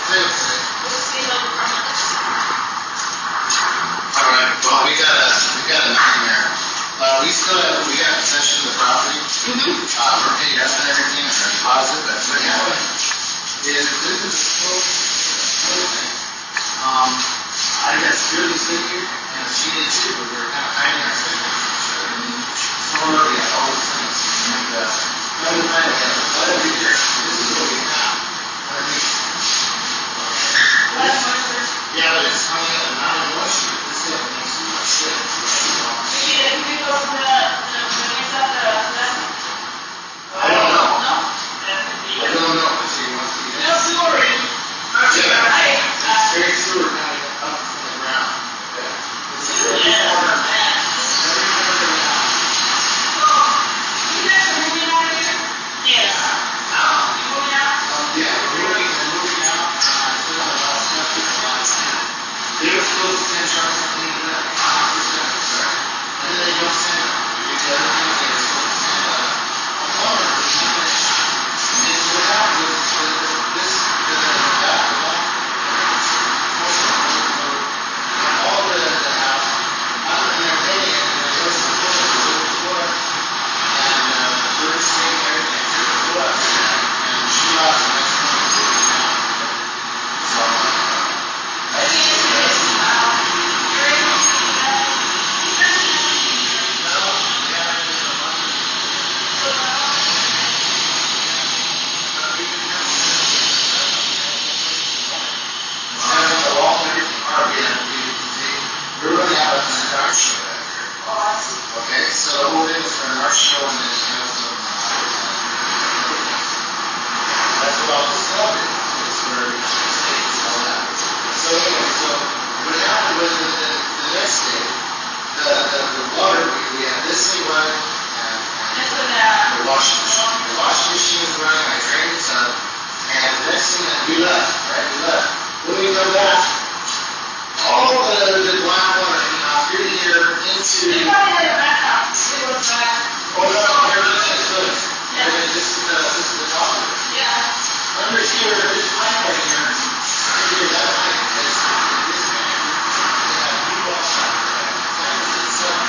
Alright, well, we got a nightmare. We got possession of the property. We're paid up and everything, and our deposit, but what happened is, this is I got security sticker, and she did too, but we were kind of hiding our signatures. So we got all these things, and by the time we have a letter here, this is what we have. Yeah, but it's coming out of non-emotion. This guy makes too much shit. I don't know. I don't know. So you want to see this? It's very sewer kind of up from the ground. This is every corner. They were supposed to send trucks to clean it up. And then they don't send them. The other things they were supposed to send a plumber. And so what happens is all the house, and they're paying, and they're supposed to put the floor, and the birds sing everything to us, and she lost the next one to the town. So, we're going to have a art show back here. Okay, so we're in for an art show and then have some, that's about the celebrity. It's where we should stay and all that. So anyway, so what happened was the next day, the water, we had this thing running and the washing machine. The washing machine was running, I drained this up, and the next thing that we left, right, when we go back, all the black water through here into. They probably had a backup. They were back. Oh no, here it is. Yeah. This is the top of it. Yeah. Under here, this line right here. Under here, that line is this man. They have people outside. This man.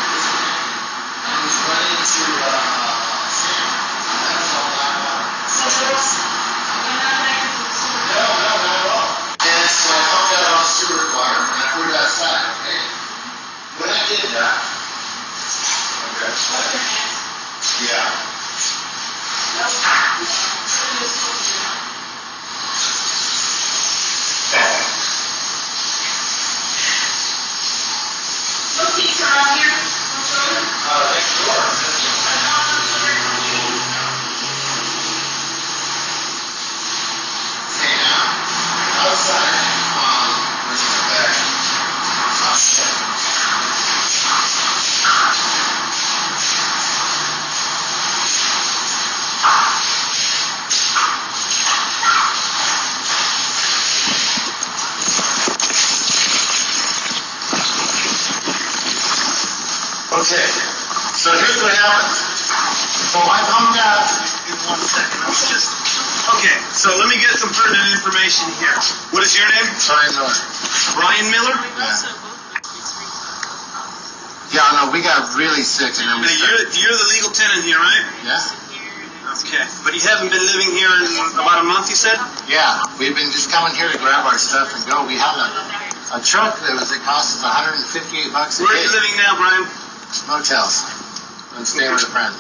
And he's running to Sam. That's all black water. So there's no, not at all. And so I pumped out all sewer water and I put it outside, okay? When I did that, yeah. No pics around here? Next door. Okay, now, outside, which is better. Oh, shit. Okay, so here's what happened. So I pumped out in 1 second. Okay, so let me get some pertinent information here. What is your name? Brian Miller. Brian Miller? Yeah, no, we got really sick and then we You're the legal tenant here, right? Yeah. Okay, but you haven't been living here in about a month, you said? Yeah, we've been just coming here to grab our stuff and go. We have a truck it cost us $158 a Where are day. you living now, Brian? Motels. I'm staying with a friend.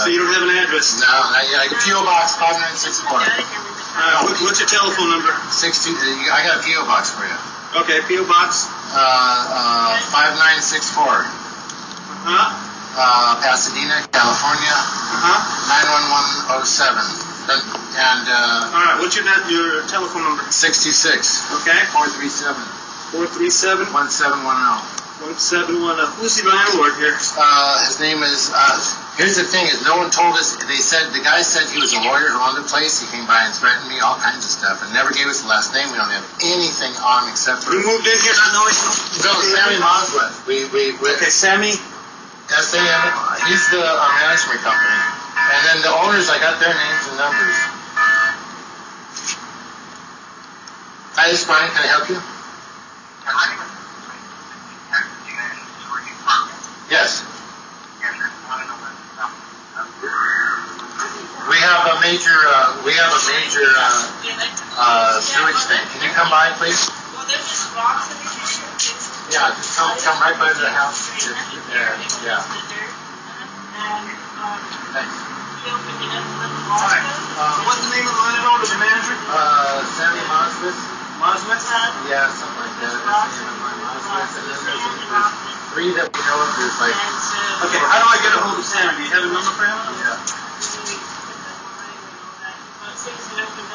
So you don't have an address? No, P.O. Box 5964. What's your telephone number? 62. I got a P.O. Box for you. Okay, P.O. Box? 5964. Pasadena, California. 91107. And all right, what's your telephone number? 626. Okay. 437. 437. 1710. 1710. Who's the landlord here? His name is, here's the thing is no one told us, the guy said he was a lawyer who owned the place, he came by and threatened me, all kinds of stuff, and never gave us the last name. We don't have anything on him except for... You moved in here not knowing? No, Sammy Mosworth. Okay, Sammy? S-A-M, he's our management company. And then the owners, I got their names and numbers. Hi, this is Brian. Can I help you? Yes. We have a major sewage thing. Can you come by, please? Yeah, just come right by the house. There. Yeah. Thanks. Alright. What's the name of the landowner, the manager? Sammy Mosbeth. Mosbeth? Yeah, something like that. That's the name of my Mosbeth. And then there's three that we know of. There's like. Okay, how do I get a hold of Sammy? Do you have a number for him? Yeah.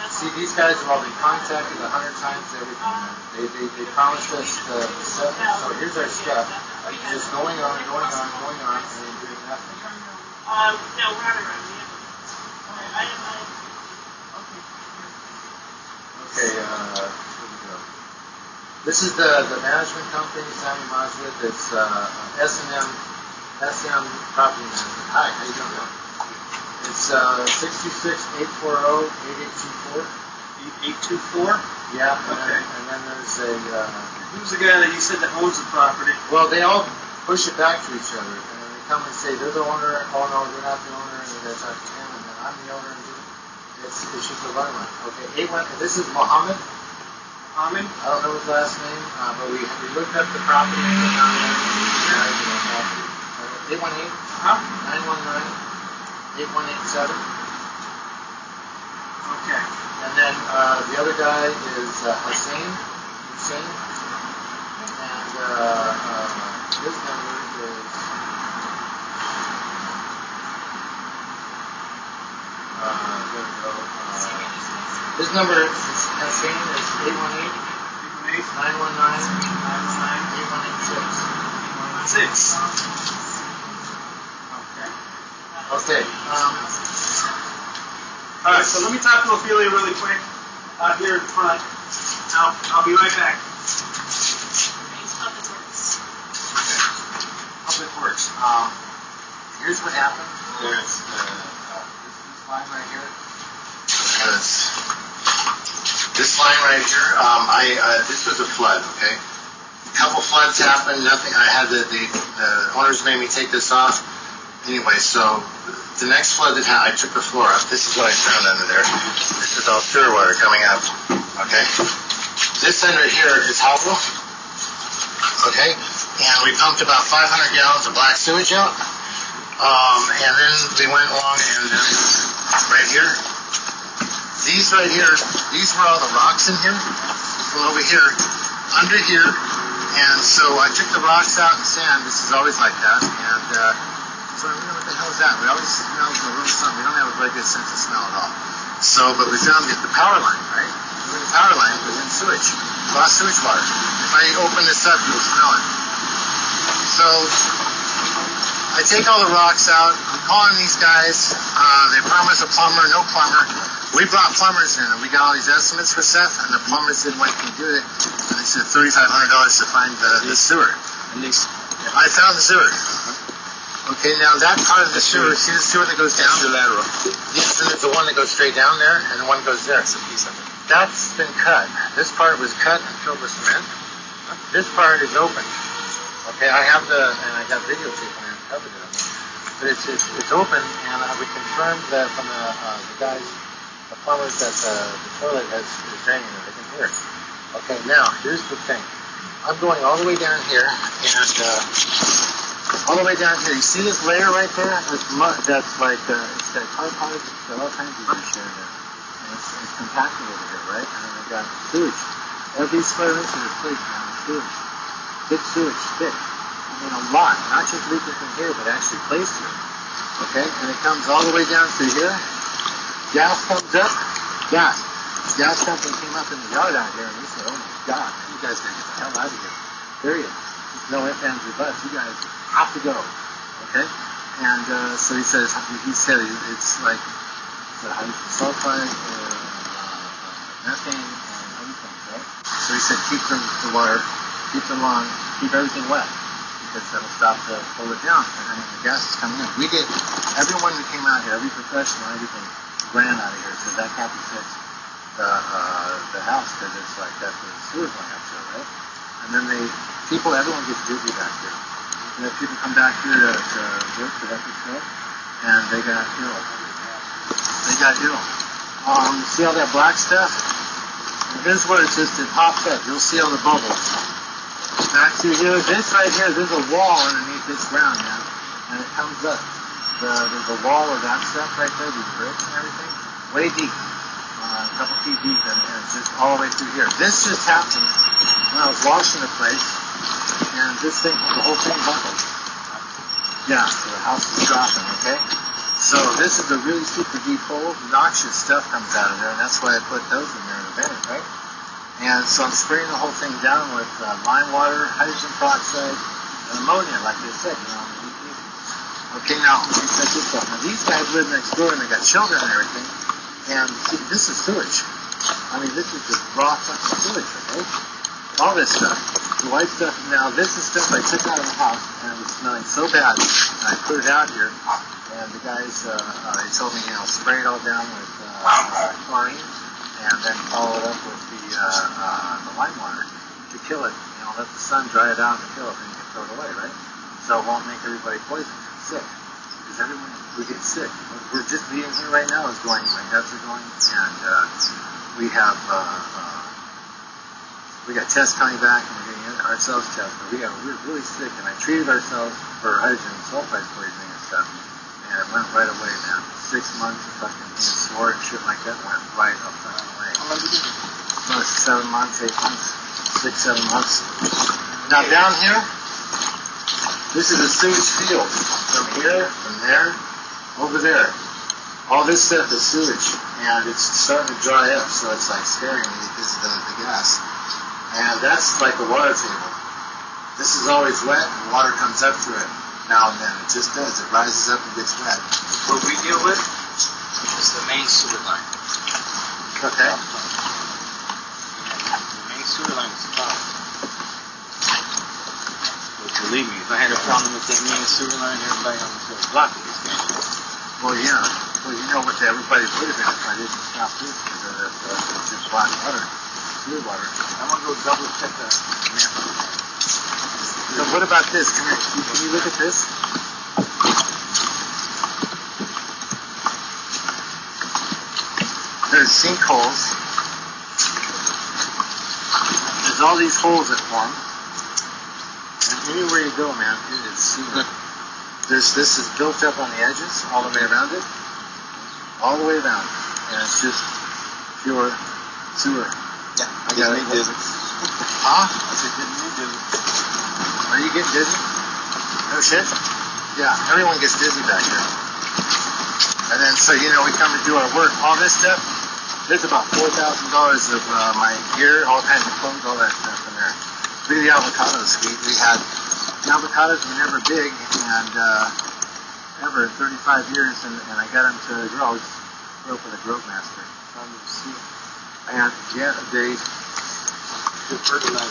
See, these guys have all been contacted 100 times. Everything. They promised us the stuff. So here's our stuff. Just going on, and then doing nothing. No, we're not around. Okay, here we go. This is the management company, Sammy Mosbeth. It's S&M Property Management. Hi, how you doing, man? It's 626-840-8824. 824? Yeah, okay. And then there's a... who's the guy that you said that owns the property? Well, they all push it back to each other. And then they come and say, they're the owner. Oh, no, they're not the owner. And they talk to him. And then I'm the owner. It's just a runway. Okay, this is Mohammed. Mohammed? I don't know his last name, but we looked up the property and put down there. 818-919-8187. Okay. And then the other guy is Hussein. And his number is... there we go. His number is Hussein is 818-919-8186. Okay. All right, so let me talk to Ofelia really quick out here in front. I'll be right back. Public Works. Here's what happened. There's this line right here. This line right here. This was a flood. Okay. A couple floods happened. Nothing. I had the owners made me take this off. Anyway, so the next flood that happened, I took the floor up. This is what I found under there. This is all sewer water coming up. Okay. This end right here is hollow. Okay. And we pumped about 500 gallons of black sewage out. And then we went along and right here. These right here, these were all the rocks in here. From over here, under here. And so I took the rocks out and sand. This is always like that. And so I wonder what the hell is that? We always smell a little something. We don't have a very good sense of smell at all. So, but we found the power line, right? The power line was in sewage. Lost sewage water. If I open this up, you'll smell it. So I take all the rocks out. I'm calling these guys. They promise a plumber, no plumber. We brought plumbers in, and we got all these estimates for stuff, and the plumbers said, "What can you do it?" And they said $3,500 to find the sewer. And I found the sewer. Okay, now that part of the sewer, see the sewer that goes down? That's your lateral. Yes, and there's the one that goes straight down there, and the one goes there. It's a piece of it. That's been cut. This part was cut and filled with cement. This part is open. Okay, I got videotape and I covered it. But it's open, and we confirmed that from the guys, the plumbers, that the toilet is draining it. They can hear it. Okay, now here's the thing. I'm going all the way down here, and all the way down here. You see this layer right there? That's mud. That's like it's got car parts. It's got all kinds of dish there. And it's compacted over here, right? And then I got sewage. Every square inch of this place now is sewage. Thick sewage, thick. I mean, a lot. Not just leaking from here, but actually placed here. Okay? And it comes all the way down through here. Gas comes up. Gas company came up in the yard out here, and they said, "Oh my God, you guys gotta get the hell out of here." Period. No ifs, ands, or buts. You guys have to go. Okay? And so he said it's like sulfide, methane, and other things, right? So he said keep the water, keep the lawn, keep everything wet, because that'll stop the pull it down. And then the gas is coming in. We did, everyone who came out here, every professional, everything ran out of here. So that can't be fixed. The house because it's like that's where the sewer's going up to, right? And then everyone gets dizzy back here. And then people come back here to work for electric snow, and they got ill. You see all that black stuff? And here's where it pops up. You'll see all the bubbles. Back through here, this right here, there's a wall underneath this ground, man. And it comes up. There's a wall of that stuff right there, these bricks and everything, way deep. A couple feet deep, and just all the way through here. This just happened when I was washing the place, and the whole thing buckled. Yeah, so the house is dropping, okay? So this is a really super deep hole. Noxious stuff comes out of there, and that's why I put those in there in the bed, right? And so I'm spraying the whole thing down with lime water, hydrogen peroxide, and ammonia, like they said, Okay, now, let me set this up. Now, these guys live next door, and they got children and everything. And see, this is sewage. I mean, this is just raw fucking sewage, okay? All this stuff. The white stuff. Now, this is stuff I took out of the house, and it was smelling so bad. And I put it out here, and the guys, they told me, spray it all down with chlorine, and then follow it up with the lime water to kill it. Let the sun dry it out and kill it, and you can throw it away, right? So it won't make everybody sick. Because everyone we get sick. We're just being here right now is going, my guts are going, and we got tests coming back, and we're getting ourselves tested. We're really sick, and I treated ourselves for hydrogen sulfide poisoning and stuff, and it went right away, man. 6 months of fucking being sore and shit like that went right up fucking away. How long did you do? 7 months, 8 months, 6, 7 months. Now down here, this is a sewage field. From here, from there, over there. All this stuff is sewage, and it's starting to dry up, so it's like scaring me because of the gas. And that's like a water table. This is always wet, and water comes up through it. Now and then, it just does. It rises up and gets wet. What we deal with is the main sewer line. Okay. The main sewer line is clogged. Believe me, if I had a problem with that main sewer line, everybody on the block would be standing. Well, yeah. Well, you know what everybody would have been if I didn't stop this because of just black water, sewer water. I want to go double check the map. So what about this? Come here. Can you look at this? There's sinkholes. There's all these holes that form. Anywhere you go, man, it is sewer. This is built up on the edges, all the way around it. All the way around. And it's just pure sewer. Yeah, I got it. Dizzy. Huh? I said, getting me dizzy. Are you getting dizzy? No shit? Yeah, everyone gets dizzy back here. And then, so, we come to do our work. All this stuff, there's about $4,000 of my gear, all kinds of clothes, all that stuff in there. Look at the avocados. The avocados were never big, and ever 35 years, and I got them to grow. I grew up with a grove master. And yeah, they Good fertilizer.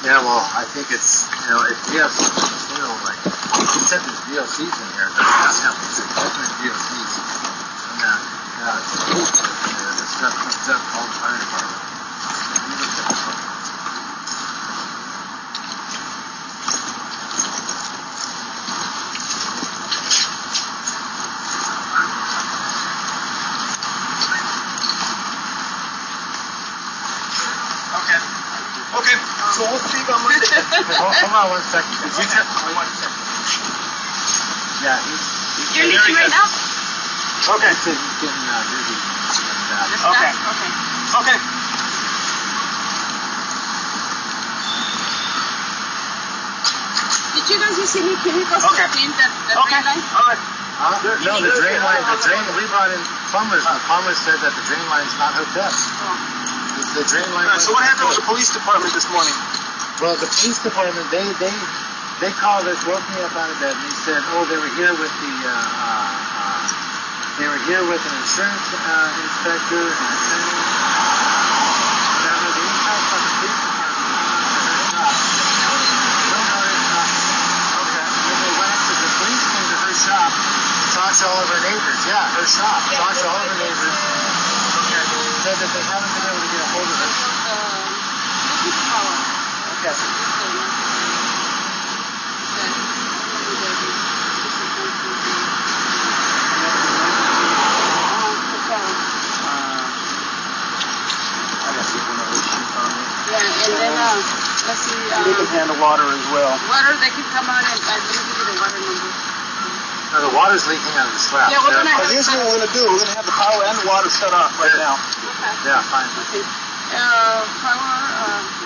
Yeah, well, I think it's if we have soil like you said, there's VOCs in here. There's definitely VOCs. And the stuff comes up all the fire department. Okay, so we'll see you on Monday. Hold on 1 second. Did you check? 1 second. Yeah, You're leaking right now? Okay. He's getting busy. Okay. Okay. Did you guys use any chemicals Okay. to clean the drain line? All right. No, the drain line, we brought in plumbers. The plumbers said that the drain line's not hooked up. The drain line. So what happened with the police department this morning? Well, the police department, they called us, woke me up out of bed, and they said, they were here with an insurance inspector and attorney. Whatever. They didn't talk about the police department. No, it's not. Okay. When they went to the police came to her shop, talked to all of her neighbors. Yeah, her shop. Talked to all of her neighbors. Okay. Said that they haven't been able to let's see, They can handle water as well. water, they can come out and, let me give you the water number. No, the water's leaking out of the slab. Yeah, we're gonna But here's what we're going to do. We're going to have the power and the water shut off right now. Okay. Yeah, fine. Okay. Power,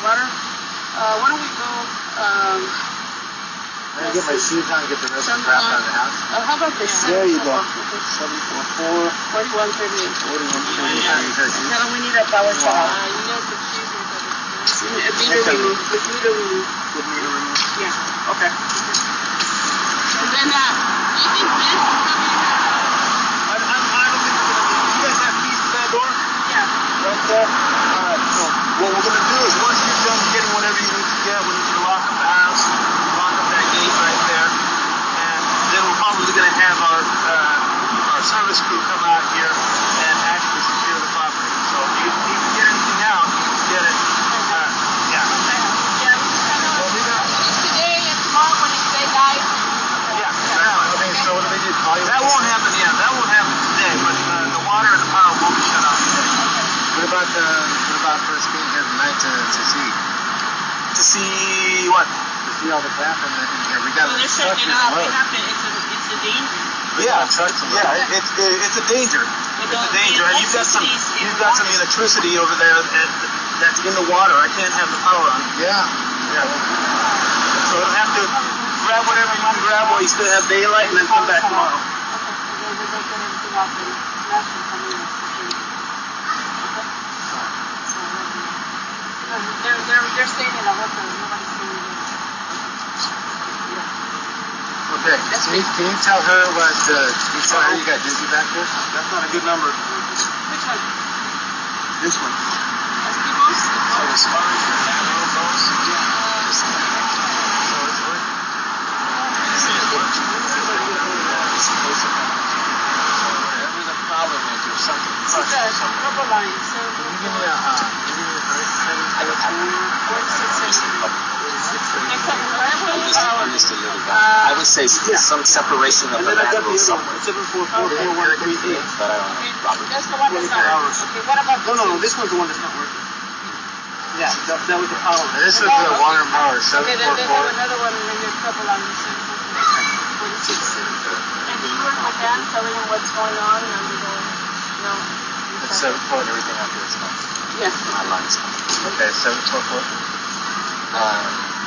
water, why don't we go, I'm gonna get my shoes on and get the rest of the crap out of the house. how about this? There you go. Okay. 744. 4138. 4138. Tell them we need a power shut off. Meter reading, with meter reading. With meter removal. Yeah. Okay. And then, do you think this is coming? I don't think we're going to. You guys have keys to that door? Yeah. Right there? Alright, so what we're going to do is once you're done getting whatever you need to get, we need to lock up the house, lock up that gate right there, and then we're probably going to have our service crew come out here and actually secure the property. So if you need to get anything out, you can get it. Yeah. Today and tomorrow when you say guys. Okay, so what do we do? Call you? That won't happen, that won't happen today, but the water and the power will be shut off today. What about first being here tonight to see? To see what? To see all the crap in here. We got Well, a they're truck shutting in it the off. road. It's a danger. Yeah, trucks in the road. yeah, it's a danger. It's a danger, and you've got some electricity over there that's in the water. I can't have the power on. Yeah. So I'll have to grab whatever you want to grab while you still have daylight, and then come back tomorrow. They're staying in a hotel. Nobody's staying there. Okay. Can you tell her what? Can you tell her you got dizzy back there? That's not a good number. Which one? This one. Eskimos? So as far as the lateral goes, whatever the problem is, there's something. It's a couple lines. So Can you give me a price? I'm just a little guy. I would say some separation of And the then I got lateral the other somewhere, one, 7444138. but I don't know. Robert. that's the one that's not working. Okay, what about No, this one's the one that's not working. Yeah, that was the power. This is the water and power. Okay, then they 744. have another one in your couple lines. 46. And do you work with them, telling them what's going on, and they go, no. It's 744. Everything out there is fine. Yeah. My line's fine. Okay, 744.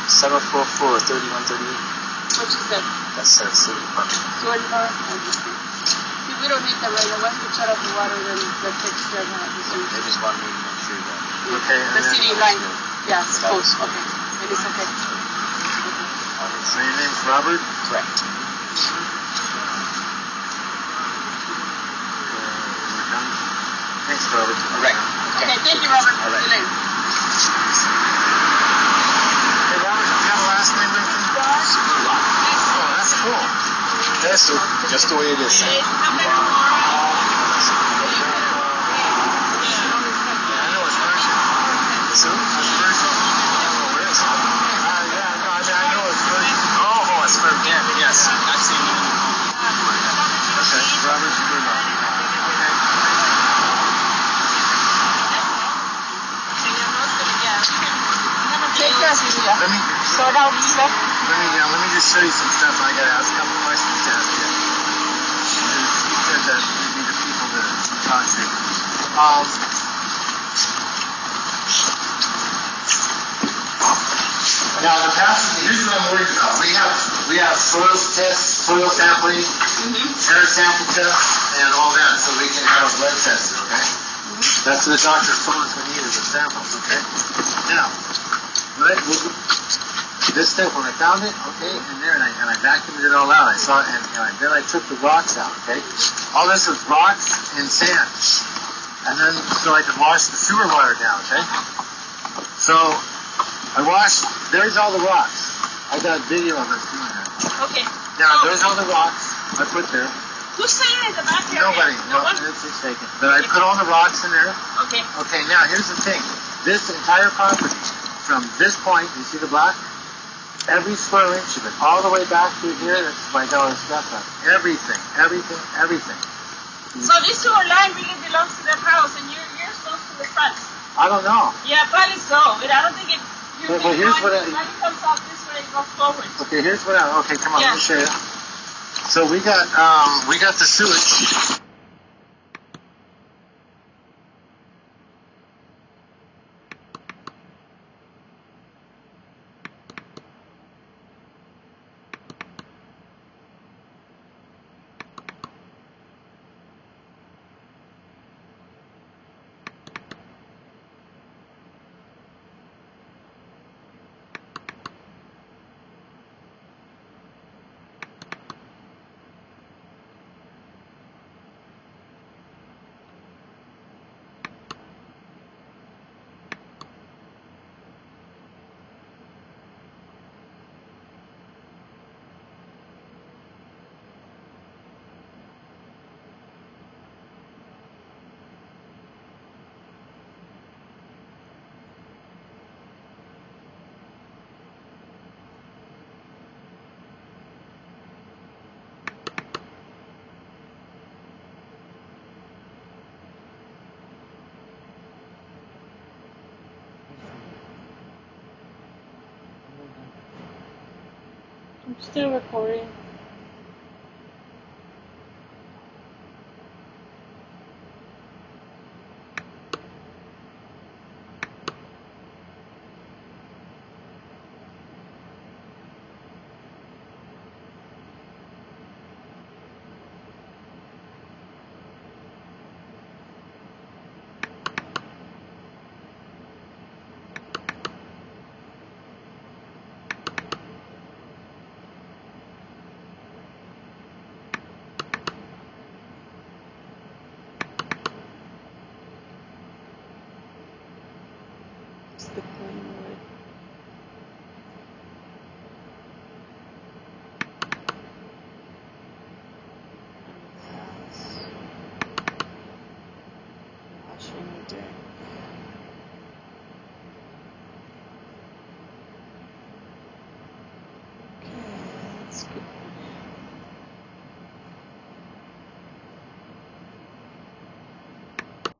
744-3138. What you said? That's city department. So what about see, we don't need that right now. Once we shut off the water, then that takes care of the service. They just want me to make sure that. Okay, and The then- city line. Yeah, it's close. Okay. It is okay. So your name's Robert? Correct. We're done. Thanks, Robert. Correct. Okay, thank you, Robert. All right. See you later. Hey, Robert, you got a last name or anything? Oh, that's cool. That's just the way it is. Come back tomorrow. Yeah, I know it's Persian. So, It's Persian. where is it? Yeah, no, I know it's Persian. Oh, it's for yes. I've seen it. Okay, Robert Spurlock. Okay. Take care, Celia. Let me Sort out stuff. let me just show you some stuff. I gotta ask a couple questions to ask you. Because that would be the people to talk to. Now the passage, here's what I'm worried about. We have soil tests, soil sampling, air sample tests, and all that, so we can have a blood test, okay? That's what the doctor told us we needed, the samples, okay? Now, this stuff, when I found it, okay, in there, and I vacuumed it all out. I saw it, and then I took the rocks out, okay? All this was rocks and sand. And then, so I could wash the sewer water down, okay? So, I washed, there's all the rocks. I got a video of us doing that. Okay. Now, there's all the rocks I put there. Who's saying in the back there? Nobody, No no, one? it's taken. But I put all the rocks in there. Okay. Okay, now here's the thing. This entire property, from this point, you see the black? Every square inch of it, all the way back through here, that's my daughter's stuff. Everything. So this sewer line really belongs to that house, and you're close to the front. I don't know. Yeah, probably so. But I don't think it Well, here's what when it comes out this way, it goes forward. Okay, here's what okay, come on, Yeah. let me show you. So we got the sewage. I'm still recording. It's the plain wood. Washing the deck. Okay, let's get